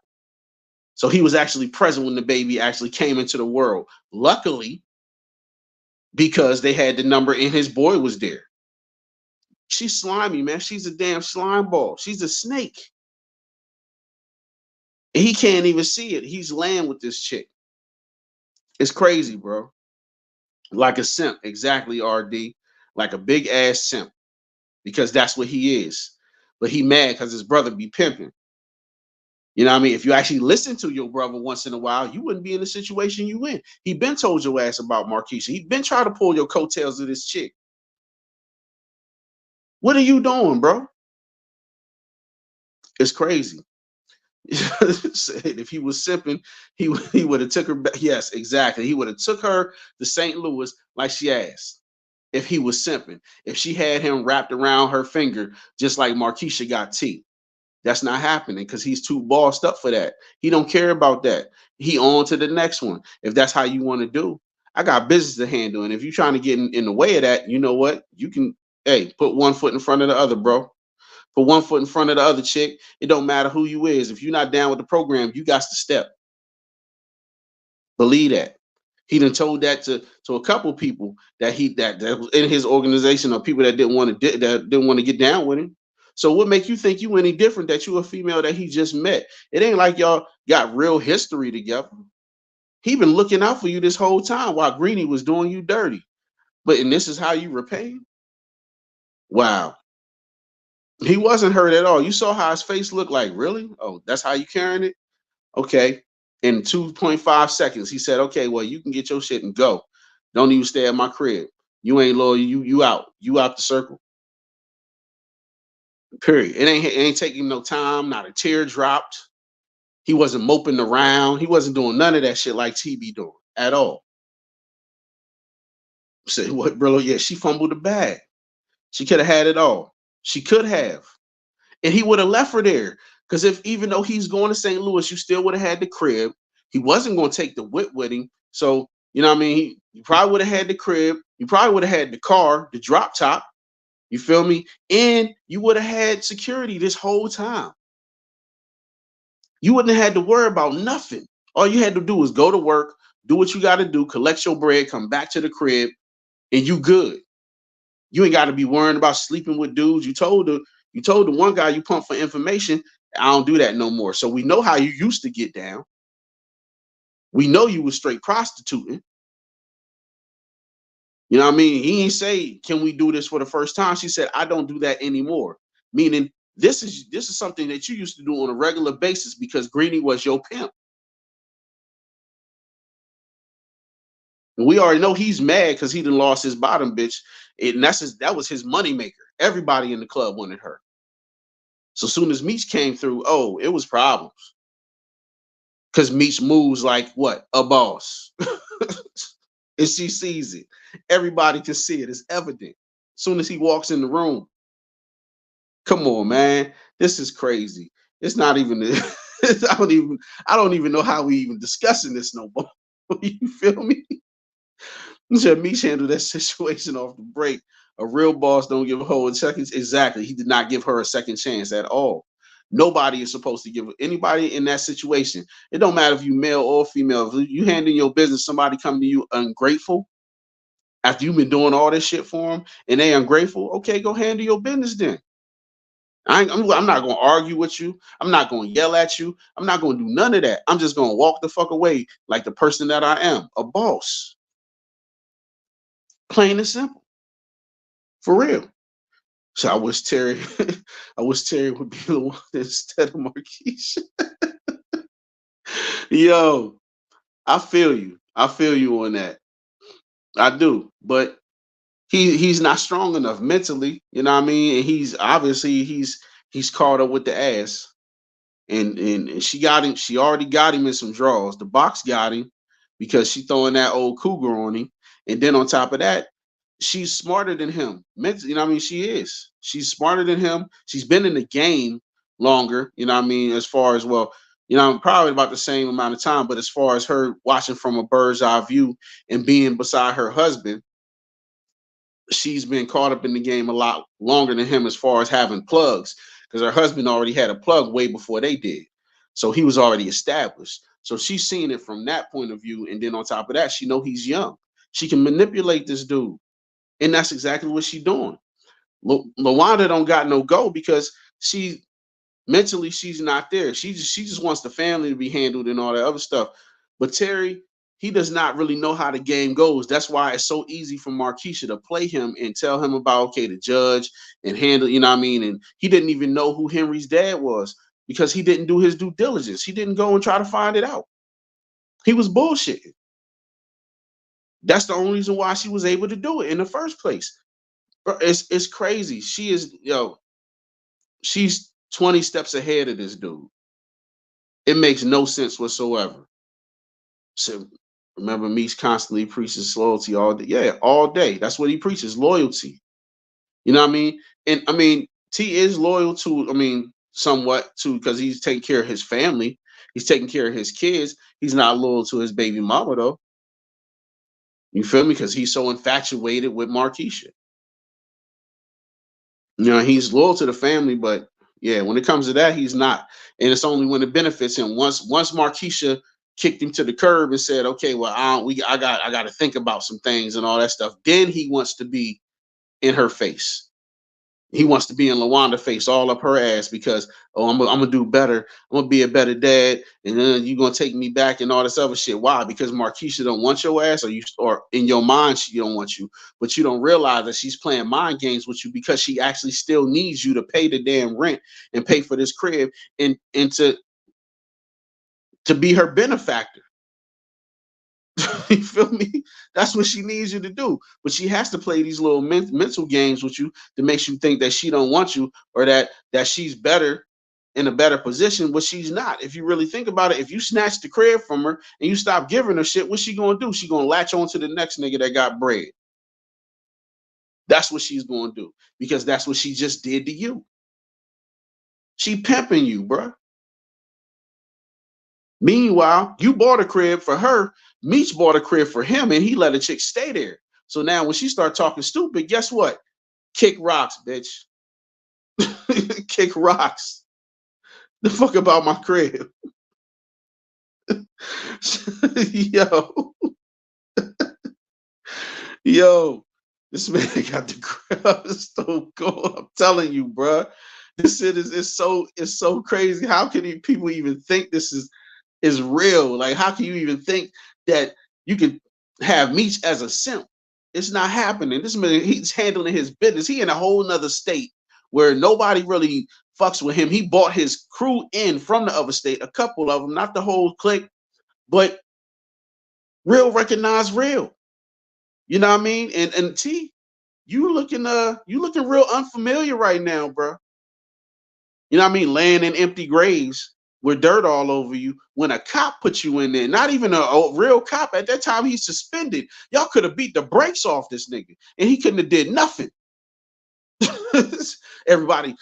So he was actually present when the baby actually came into the world. Luckily, because they had the number and his boy was there. She's slimy, man. She's a damn slime ball. She's a snake. And he can't even see it. He's laying with this chick. It's crazy, bro. Like a simp, exactly, RD. Like a big ass simp. Because that's what he is. But he mad because his brother be pimping. You know what I mean? If you actually listen to your brother once in a while, you wouldn't be in the situation you in. He been told your ass about Markeisha. He been trying to pull your coattails of this chick. What are you doing, bro? It's crazy. If he was sipping, he would have took her back. Yes, exactly. He would have took her to St. Louis like she asked. If he was simping, if she had him wrapped around her finger, just like Markeisha got T. That's not happening because he's too bossed up for that. He don't care about that. He on to the next one. If that's how you want to do. I got business to handle. And if you're trying to get in the way of that, you know what? You can, hey, put one foot in front of the other, bro. Put one foot in front of the other chick. It don't matter who you is. If you're not down with the program, you got to step. Believe that. He done told that to a couple people that that was in his organization, or people that didn't want to get down with him. So what make you think you any different that you a female that he just met? It ain't like y'all got real history together. He been looking out for you this whole time while Greeny was doing you dirty. And this is how you repay him? Wow. He wasn't hurt at all. You saw how his face looked like. Really? Oh, that's how you carrying it? Okay. In 2.5 seconds, he said, okay, well, you can get your shit and go. Don't even stay at my crib. You ain't loyal. You out. You out the circle. Period. It ain't taking no time. Not a tear dropped. He wasn't moping around. He wasn't doing none of that shit like TB doing at all. Say what, bro? Yeah, she fumbled the bag. She could have had it all. She could have. And he would have left her there. Because even though he's going to St. Louis, you still would have had the crib. He wasn't going to take the whip with him. So, you know what I mean? You probably would have had the crib. You probably would have had the car, the drop top. You feel me? And you would have had security this whole time. You wouldn't have had to worry about nothing. All you had to do was go to work, do what you got to do, collect your bread, come back to the crib, and you good. You ain't got to be worrying about sleeping with dudes. You told the one guy you pumped for information, I don't do that no more. So we know how you used to get down. We know you was straight prostituting. You know what I mean? He ain't say, can we do this for the first time? She said, I don't do that anymore. Meaning this is something that you used to do on a regular basis because Greeny was your pimp. And we already know he's mad because he done lost his bottom bitch. And that was his money maker. Everybody in the club wanted her. So soon as Meech came through, oh, it was problems. Because Meech moves like what? A boss. And she sees it. Everybody can see it. It's evident. Soon as he walks in the room. Come on, man. This is crazy. It's not even I don't even know how we even discussing this no more. You feel me? Said Meech handled that situation off the break. A real boss don't give a hoe a second. Exactly. He did not give her a second chance at all. Nobody is supposed to give anybody in that situation. It don't matter if you male or female. If you hand in your business, somebody come to you ungrateful after you've been doing all this shit for them and they ungrateful. Okay, go handle your business then. I'm not going to argue with you. I'm not going to yell at you. I'm not going to do none of that. I'm just going to walk the fuck away like the person that I am, a boss. Plain and simple. For real. So I wish Terry, I wish Terry would be the one instead of Markeisha. Yo, I feel you. I feel you on that. I do. But he's not strong enough mentally. You know what I mean? And he's caught up with the ass. And she got him. She already got him in some draws. The box got him because she throwing that old cougar on him. And then on top of that, she's smarter than him. You know what I mean? She is. She's smarter than him. She's been in the game longer. You know what I mean? As far as probably about the same amount of time. But as far as her watching from a bird's eye view and being beside her husband, she's been caught up in the game a lot longer than him as far as having plugs because her husband already had a plug way before they did. So he was already established. So she's seen it from that point of view. And then on top of that, she know he's young. She can manipulate this dude. And that's exactly what she's doing. LaWanda don't got no go because mentally she's not there. She just wants the family to be handled and all that other stuff. But Terry, he does not really know how the game goes. That's why it's so easy for Markeisha to play him and tell him about the judge and handle, you know what I mean? And he didn't even know who Henry's dad was because he didn't do his due diligence. He didn't go and try to find it out. He was bullshitting. That's the only reason why she was able to do it in the first place. It's crazy. She's 20 steps ahead of this dude. It makes no sense whatsoever. So remember, Meech constantly preaches loyalty all day. Yeah, all day. That's what he preaches, loyalty. You know what I mean? And I mean, T is loyal to, somewhat to, because he's taking care of his family. He's taking care of his kids. He's not loyal to his baby mama, though. You feel me? Because he's so infatuated with Markeisha. He's loyal to the family, but yeah, when it comes to that, he's not. And it's only when it benefits him. Once Markeisha kicked him to the curb and said, "Okay, well, I got to think about some things and all that stuff." Then he wants to be in her face. He wants to be in LaWanda's face, all up her ass because, oh, I'm gonna do better. I'm gonna be a better dad, and then you're gonna take me back and all this other shit. Why? Because Markeisha don't want your ass, or in your mind she don't want you, but you don't realize that she's playing mind games with you because she actually still needs you to pay the damn rent and pay for this crib and to be her benefactor. You feel me? That's what she needs you to do. But she has to play these little mental games with you to make you think that she don't want you or that she's better in a better position, but she's not. If you really think about it, if you snatch the crib from her and you stop giving her shit, what's she gonna do? She gonna latch on to the next nigga that got bread. That's what she's gonna do because that's what she just did to you. She pimping you, bruh. Meanwhile, you bought a crib for her. Meech bought a crib for him, and he let a chick stay there. So now when she start talking stupid, guess what? Kick rocks, bitch. Kick rocks. The fuck about my crib. Yo, yo, this man got the crowd so cool. I'm telling you, bro. This shit is so crazy. How can people even think this is real? Like, how can you even think that you can have Meech as a simp? It's not happening. This man, he's handling his business. He in a whole nother state where nobody really fucks with him. He bought his crew in from the other state, a couple of them, not the whole clique, but real recognize real. You know what I mean? And T, you looking real unfamiliar right now, bro. You know what I mean? Laying in empty graves with dirt all over you when a cop put you in there. Not even a real cop. At that time, he's suspended. Y'all could have beat the brakes off this nigga, and he couldn't have did nothing. Everybody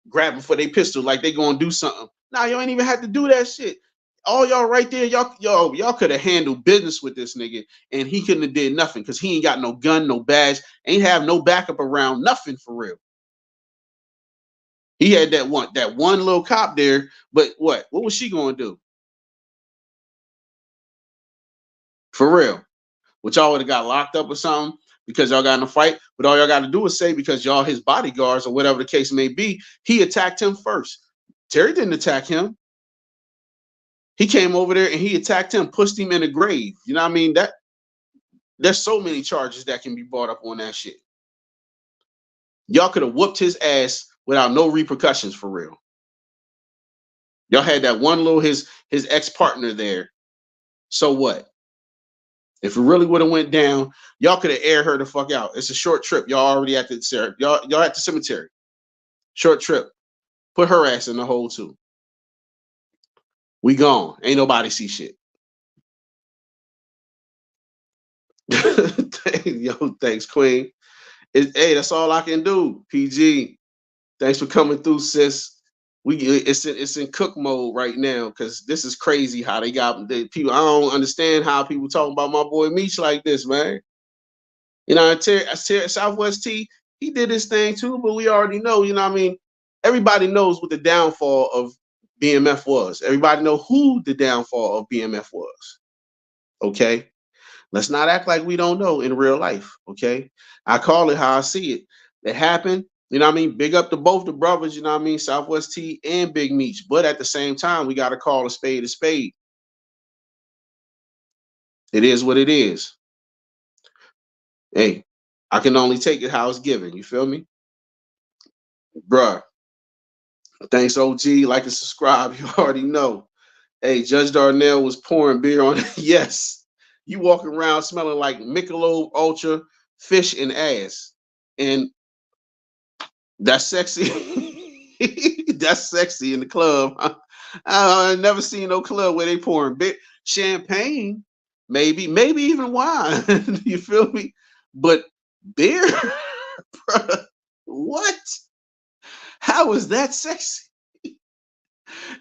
grabbing for their pistol like they gonna do something. Nah, y'all ain't even had to do that shit. All y'all right there, y'all could have handled business with this nigga, and he couldn't have did nothing because he ain't got no gun, no badge, ain't have no backup around, nothing for real. He had that one little cop there, but what was she gonna do? For real. Which y'all would have got locked up or something because y'all got in a fight. But all y'all got to do is say, because y'all his bodyguards or whatever the case may be, he attacked him first. Terry didn't attack him. He came over there and he attacked him, pushed him in the grave. You know what I mean? There's so many charges that can be brought up on that shit. Y'all could have whooped his ass without no repercussions for real. Y'all had that one little his ex-partner there. So what? If it really would have went down, y'all could have aired her the fuck out. It's a short trip. Y'all already at the y'all at the cemetery. Short trip. Put her ass in the hole too. We gone. Ain't nobody see shit. Yo, thanks, Queen. Hey, that's all I can do. PG. Thanks for coming through, sis. It's in cook mode right now because this is crazy how they got the people. I don't understand how people talking about my boy Meech like this, man. You know, Southwest T, he did his thing too, but we already know, you know what I mean? Everybody knows what the downfall of BMF was. Everybody know who the downfall of BMF was. Okay? Let's not act like we don't know in real life. Okay? I call it how I see it. It happened. You know what I mean? Big up to both the brothers, you know what I mean? Southwest T and Big Meech. But at the same time, we got to call a spade a spade. It is what it is. Hey, I can only take it how it's given. You feel me? Bruh. Thanks, OG. Like and subscribe. You already know. Hey, Judge Darnell was pouring beer on it. Yes. You walking around smelling like Michelob Ultra, fish, and ass. And that's sexy. That's sexy in the club. I never seen no club where they pouring champagne, maybe even wine. You feel me? But beer? Bruh, what? How is that sexy?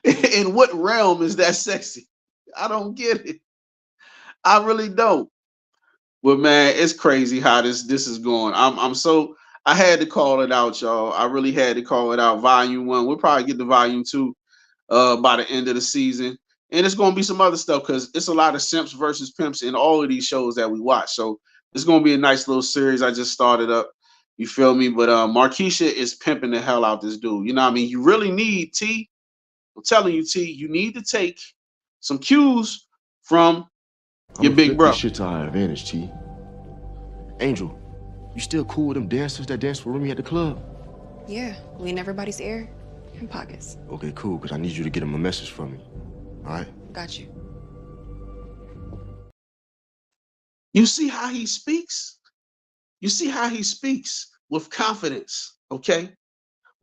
In what realm is that sexy? I don't get it. I really don't. But man, it's crazy how this is going. I had to call it out, y'all. I really had to call it out. Volume 1. We'll probably get to volume 2 by the end of the season. And it's gonna be some other stuff because it's a lot of simps versus pimps in all of these shows that we watch. So it's gonna be a nice little series I just started up. You feel me? But Markeisha is pimping the hell out this dude. You know what I mean? You really need T. I'm telling you, T, you need to take some cues from your I'ma big flip this brother. shit to our advantage, T. Angel, you still cool with them dancers that danced for Remy at the club? Yeah, lean everybody's ear and pockets. Okay, cool, because I need you to get them a message from me. All right? Got you. You see how he speaks? You see how he speaks with confidence, okay?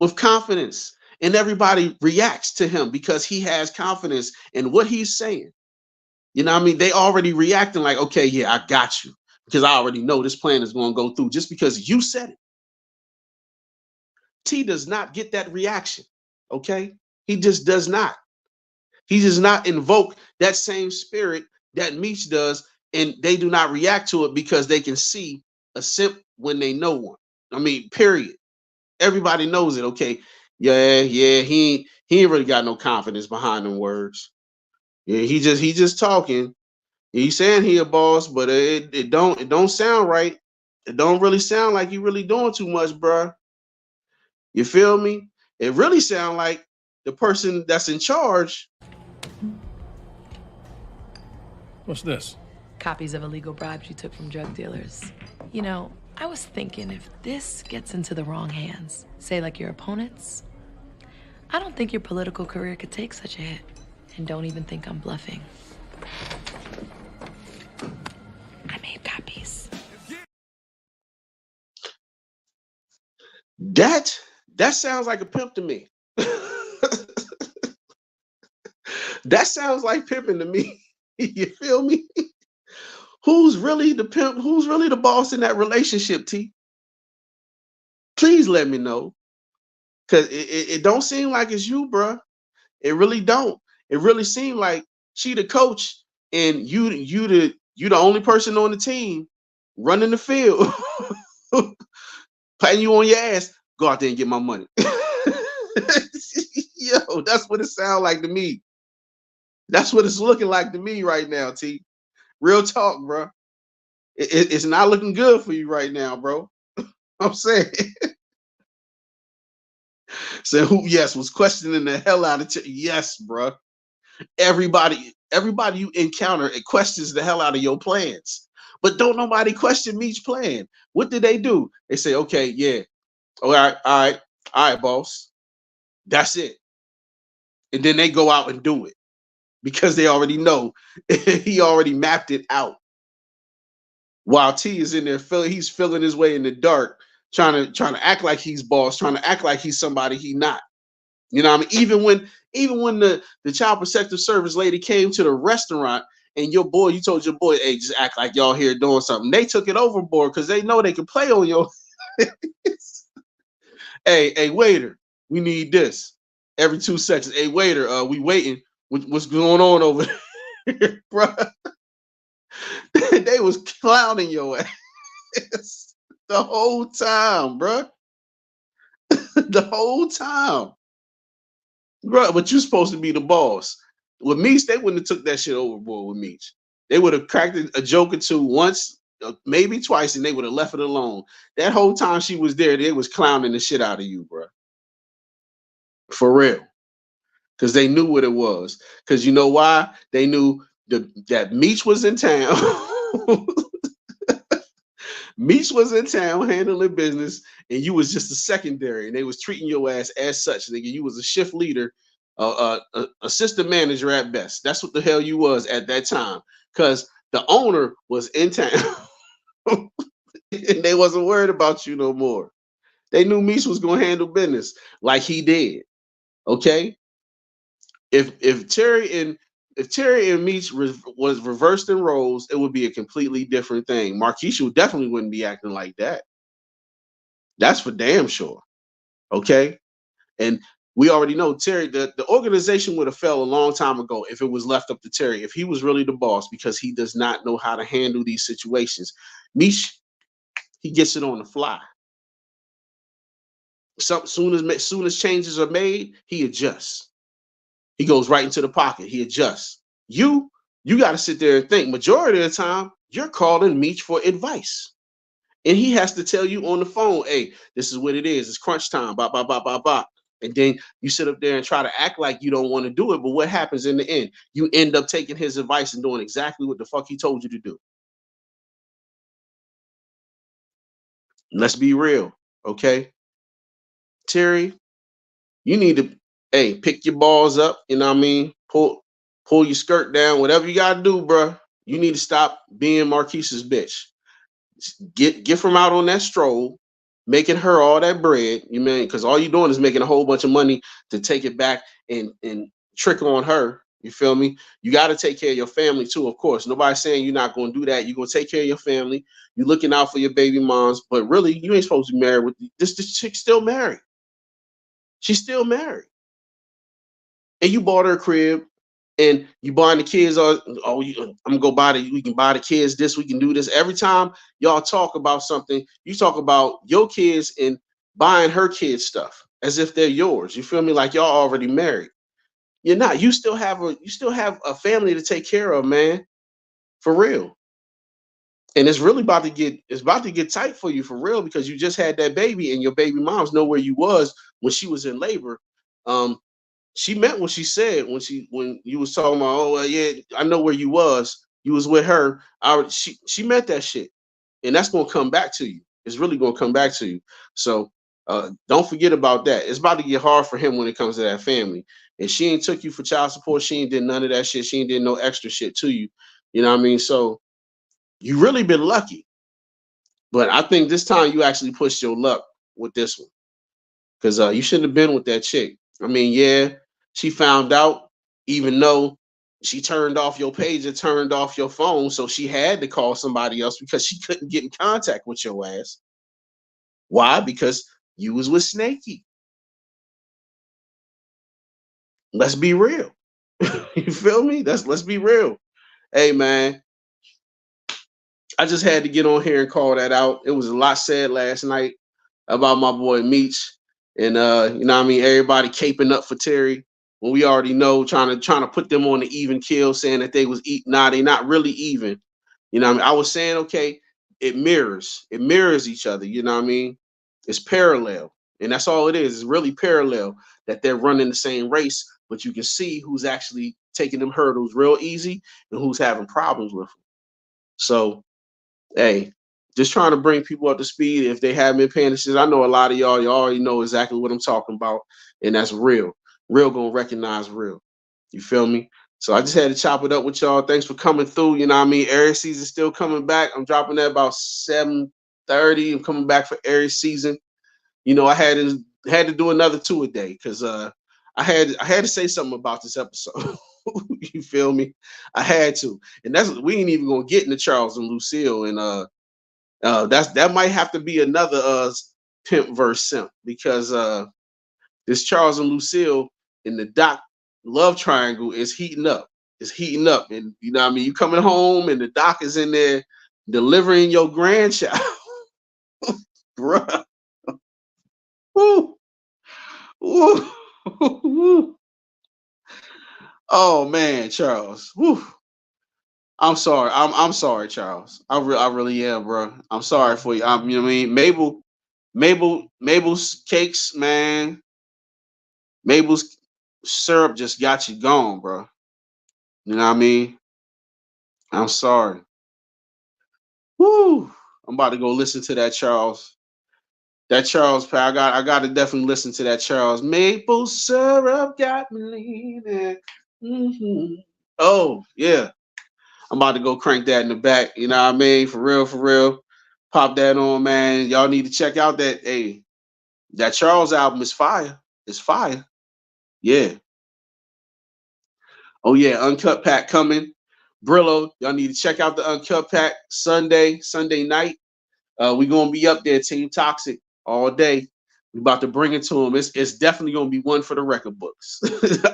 With confidence. And everybody reacts to him because he has confidence in what he's saying. You know what I mean? They already reacting like, okay, yeah, I got you. Because I already know this plan is going to go through just because you said it. T does not get that reaction, okay? He just does not. He does not invoke that same spirit that Meech does, and they do not react to it because they can see a simp when they know one. I mean, period. Everybody knows it. Okay, yeah, he ain't really got no confidence behind them words. Yeah, he just talking. He's saying he a boss, but it don't sound right. It don't really sound like you really doing too much, bruh. You feel me? It really sound like the person that's in charge. What's this? Copies of illegal bribes you took from drug dealers. You know, I was thinking if this gets into the wrong hands, say like your opponents, I don't think your political career could take such a hit. And don't even think I'm bluffing. I made copies. That sounds like a pimp to me. That sounds like pimping to me. You feel me? Who's really the pimp? Who's really the boss in that relationship, T? Please let me know. Cause it don't seem like it's you, bruh. It really don't. It really seemed like she the coach and you the only person on the team running the field, patting you on your ass. Go out there and get my money. Yo, that's what it sounds like to me. That's what it's looking like to me right now, T. Real talk, bro. It's not looking good for you right now, bro. I'm saying. So who? Yes, was questioning the hell out of. Yes, bro. Everybody you encounter, it questions the hell out of your plans. But don't nobody question Meech's plan. What did they do? They say, okay, yeah, all right, boss. That's it. And then they go out and do it because they already know he already mapped it out. While T is in there he's feeling his way in the dark, trying to act like he's boss, trying to act like he's somebody he not. You know what I mean? Even when the child protective service lady came to the restaurant and you told your boy, hey, just act like y'all here doing something. They took it overboard because they know they can play on your hey, waiter, we need this. Every 2 seconds. Hey, waiter, we waiting. What's going on over there, bro? They was clowning your ass the whole time, bro. The whole time. Bro, but you supposed to be the boss. With Meech, they wouldn't have took that shit overboard with Meech. They would have cracked a joke or two once, maybe twice, and they would have left it alone. That whole time she was there, they was clowning the shit out of you, bro. For real. Because they knew what it was. Because you know why? They knew that Meech was in town. Meech was in town handling business, and you was just a secondary, and they was treating your ass as such. Nigga, you was a shift leader, assistant manager at best. That's what the hell you was at that time, because the owner was in town, and they wasn't worried about you no more. They knew Meech was gonna handle business like he did. Okay, if Terry and Meech was reversed in roles, it would be a completely different thing. Markeisha definitely wouldn't be acting like that. That's for damn sure. Okay. And we already know Terry, the organization would have fell a long time ago if it was left up to Terry, if he was really the boss, because he does not know how to handle these situations. Mish, he gets it on the fly. Soon as changes are made, he adjusts. He goes right into the pocket. He adjusts. You got to sit there and think. Majority of the time, you're calling Meech for advice. And he has to tell you on the phone, hey, this is what it is. It's crunch time, blah, blah, blah, blah, blah. And then you sit up there and try to act like you don't want to do it. But what happens in the end? You end up taking his advice and doing exactly what the fuck he told you to do. Let's be real, okay? Terry, you need to, hey, pick your balls up, you know what I mean? Pull your skirt down, whatever you got to do, bro. You need to stop being Markeisha's bitch. Get from out on that stroll, making her all that bread. You mean because all you're doing is making a whole bunch of money to take it back and trick on her. You feel me? You got to take care of your family too, of course. Nobody's saying you're not going to do that. You're going to take care of your family. You're looking out for your baby moms, but really, you ain't supposed to be married with this chick's still married. She's still married. And you bought her a crib. And you buying the kids, I'm gonna go buy we can buy the kids this, we can do this. Every time y'all talk about something, you talk about your kids and buying her kids stuff as if they're yours. You feel me? Like y'all already married. You're not. You still have a family to take care of, man. For real. And it's about to get tight for you for real because you just had that baby and your baby moms know where you was when she was in labor. Um, she meant what she said when you was talking about, oh yeah, I know where you was. You was with her. She meant that shit, and that's gonna come back to you. It's really gonna come back to you. So don't forget about that. It's about to get hard for him when it comes to that family. And she ain't took you for child support. She ain't did none of that shit. She ain't did no extra shit to you. You know what I mean? So you really been lucky. But I think this time you actually pushed your luck with this one because you shouldn't have been with that chick. I mean, yeah, she found out, even though she turned off your page and turned off your phone, so she had to call somebody else because she couldn't get in contact with your ass. Why? Because you was with Snakey. Let's be real. You feel me? Let's be real. Hey man, I just had to get on here and call that out. It was a lot said last night about my boy Meech. And you know what I mean, everybody caping up for Terry when we already know trying to put them on the even kill, saying that they was nah, they not really even. You know what I mean? I was saying, okay, it mirrors each other, you know what I mean? It's parallel. And that's all it is. It's really parallel that they're running the same race, but you can see who's actually taking them hurdles real easy and who's having problems with them. So hey, just trying to bring people up to speed if they haven't been paying attention. I know a lot of y'all already know exactly what I'm talking about, and that's real. Real gonna recognize real. You feel me? So I just had to chop it up with y'all. Thanks for coming through. You know what I mean? Aries season still coming back. I'm dropping that about 7:30. I'm coming back for Aries season. You know, I had to do another two a day because I had to say something about this episode. You feel me? I had to, and that's we ain't even gonna get into Charles and Lucille, and that might have to be another Pimp verse Simp because this Charles and Lucille in the Doc love triangle is heating up. It's heating up, and you know what I mean. You coming home and the Doc is in there delivering your grandchild, bruh. Woo, woo, woo. Oh man, Charles. Woo. I'm sorry. I'm sorry, Charles. I really am, bro. I'm sorry for you. You know what I mean? Mabel's cakes, man. Mabel's syrup just got you gone, bro. You know what I mean? I'm sorry. Woo! I'm about to go listen to that Charles. That Charles, pal. I got to definitely listen to that Charles. Maple syrup got me leaning. Oh yeah, I'm about to go crank that in the back. You know what I mean? For real, for real. Pop that on, man. Y'all need to check out that. Hey, that Charles album is fire. It's fire. Yeah. Oh yeah, Uncut Pack coming. Brillo, y'all need to check out the Uncut Pack Sunday night. We gonna be up there, Team Toxic, all day. We about to bring it to them. It's definitely gonna be one for the record books.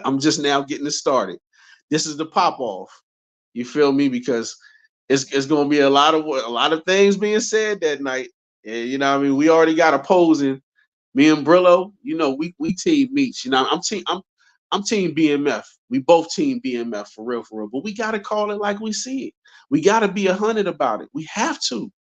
I'm just now getting it started. This is the pop off. You feel me? Because it's gonna be a lot of things being said that night. And you know what I mean? We already got opposing. Me and Brillo, you know, we team meets. You know, I'm team BMF. We both team BMF for real, for real. But we gotta call it like we see it. We gotta be 100 about it. We have to.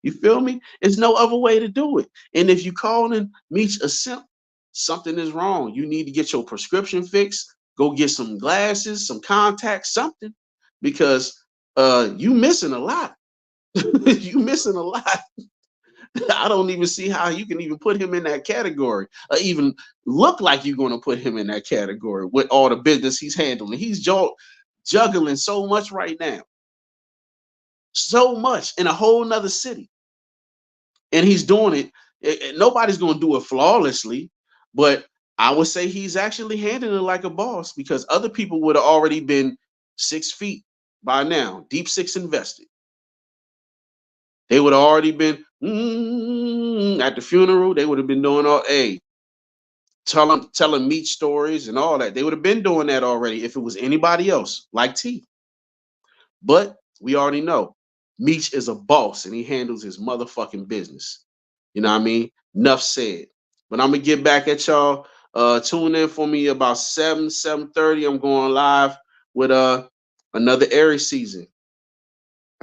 You feel me? There's no other way to do it. And if you calling Meech a simp, something is wrong. You need to get your prescription fixed. Go get some glasses, some contacts, something, because you missing a lot. You missing a lot. I don't even see how you can even put him in that category, or even look like you're going to put him in that category with all the business he's handling. He's juggling so much right now, so much in a whole nother city, and he's doing it. Nobody's going to do it flawlessly, but I would say he's actually handling it like a boss because other people would have already been 6 feet by now, deep six invested. They would have already been at the funeral. They would have been doing all. Hey, telling meat stories and all that. They would have been doing that already if it was anybody else like T. But we already know Meech is a boss and he handles his motherfucking business. You know what I mean? Enough said. But I'm gonna get back at y'all. Tune in for me about 7:30. I'm going live with another Aries season.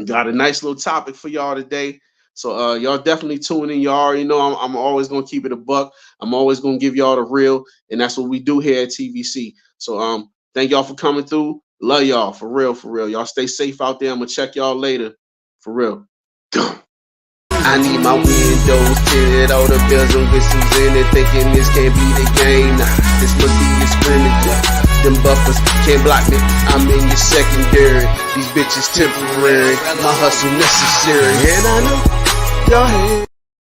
Got a nice little topic for y'all today. So y'all definitely tune in. Y'all already know I'm always gonna keep it a buck. I'm always gonna give y'all the real, and that's what we do here at TVC. So thank y'all for coming through. Love y'all for real, for real. Y'all stay safe out there. I'm gonna check y'all later. For real. I need my windows tinted, all the bells and whistles in it, thinking this can't be the game. Nah, this must be a scrimmage. Them buffers can't block me. I'm in your secondary. These bitches temporary. My hustle necessary. And I know y'all had